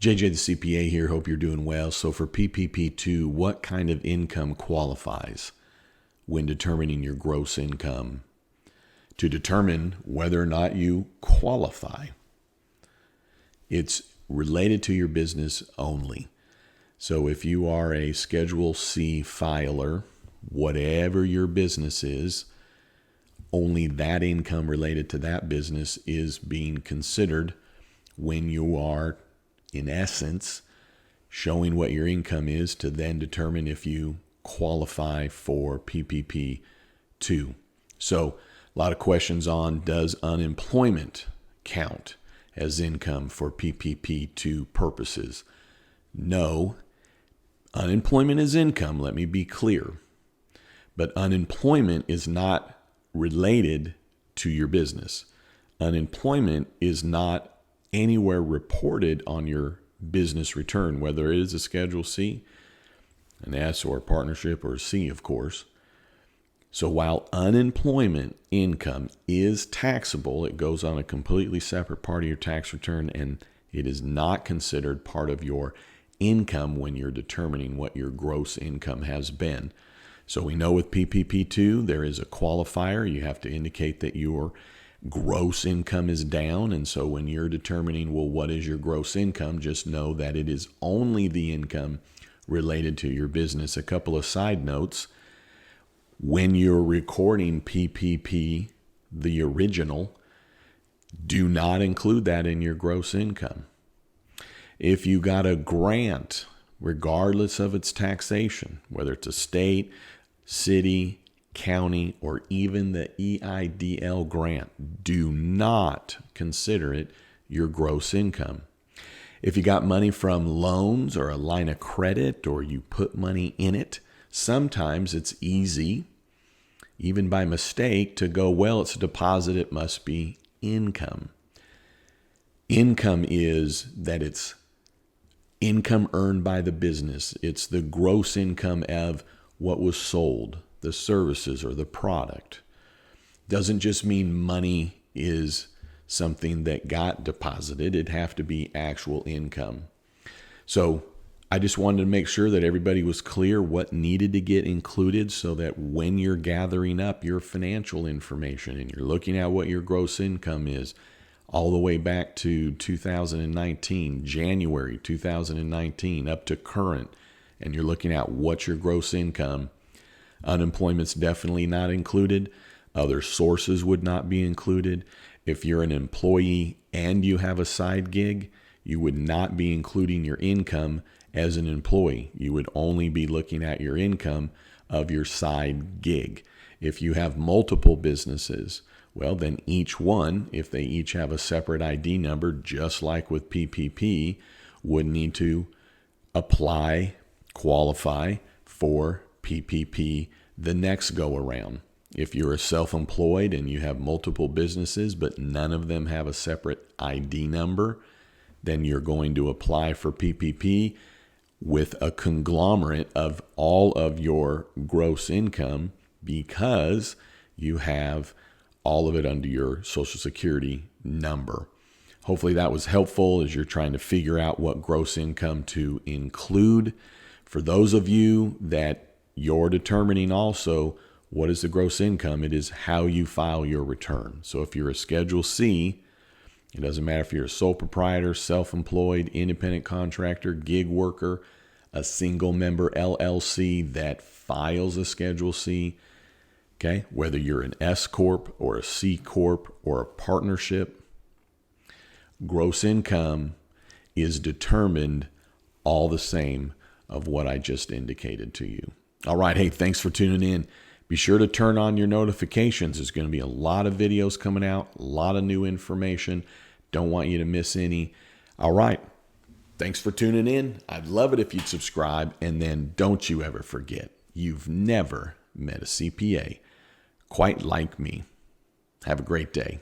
JJ the CPA here. Hope you're doing well. So for PPP2, what kind of income qualifies when determining your gross income to determine whether or not you qualify? It's related to your business only. So if you are a Schedule C filer, whatever your business is, only that income related to that business is being considered when you are, in essence, showing what your income is to then determine if you qualify for PPP2. So a lot of questions on, does unemployment count as income for PPP2 purposes? No, unemployment is income, let me be clear. But unemployment is not related to your business. Unemployment is not anywhere reported on your business return, whether it is a Schedule C, an S, or a partnership, or a C, of course. So while unemployment income is taxable, it goes on a completely separate part of your tax return, and it is not considered part of your income when you're determining what your gross income has been. So we know with PPP2, there is a qualifier. You have to indicate that your gross income is down. And so when you're determining, well, what is your gross income, just know that it is only the income related to your business. A couple of side notes. When you're recording PPP, the original, do not include that in your gross income. If you got a grant, regardless of its taxation, whether it's a state, city, county, or even the EIDL grant, do not consider it your gross income. If you got money from loans or a line of credit, or you put money in it, sometimes it's easy, even by mistake, to go, well, it's a deposit, it must be income. Income is that it's income earned by the business. It's the gross income of what was sold, the services or the product. Doesn't just mean money is something that got deposited. It'd have to be actual income. So I just wanted to make sure that everybody was clear what needed to get included, so that when you're gathering up your financial information and you're looking at what your gross income is, all the way back to 2019, January 2019, up to current, and you're looking at what's your gross income, unemployment's definitely not included. Other sources would not be included. If you're an employee and you have a side gig, you would not be including your income as an employee. You would only be looking at your income of your side gig. If you have multiple businesses, well, then each one, if they each have a separate ID number, just like with PPP, would need to qualify for PPP the next go around. If you're a self-employed and you have multiple businesses, but none of them have a separate ID number, then you're going to apply for PPP with a conglomerate of all of your gross income, because you have all of it under your Social Security number. Hopefully that was helpful as you're trying to figure out what gross income to include. For those of you that you're determining also what is the gross income, it is how you file your return. So if you're a Schedule C, it doesn't matter if you're a sole proprietor, self-employed, independent contractor, gig worker, a single member LLC that files a Schedule C, okay, whether you're an S Corp or a C Corp or a partnership, gross income is determined all the same of what I just indicated to you. All right, hey, thanks for tuning in. Be sure to turn on your notifications. There's going to be a lot of videos coming out, a lot of new information. Don't want you to miss any. All right, thanks for tuning in. I'd love it if you'd subscribe, and then don't you ever forget, you've never met a CPA quite like me. Have a great day.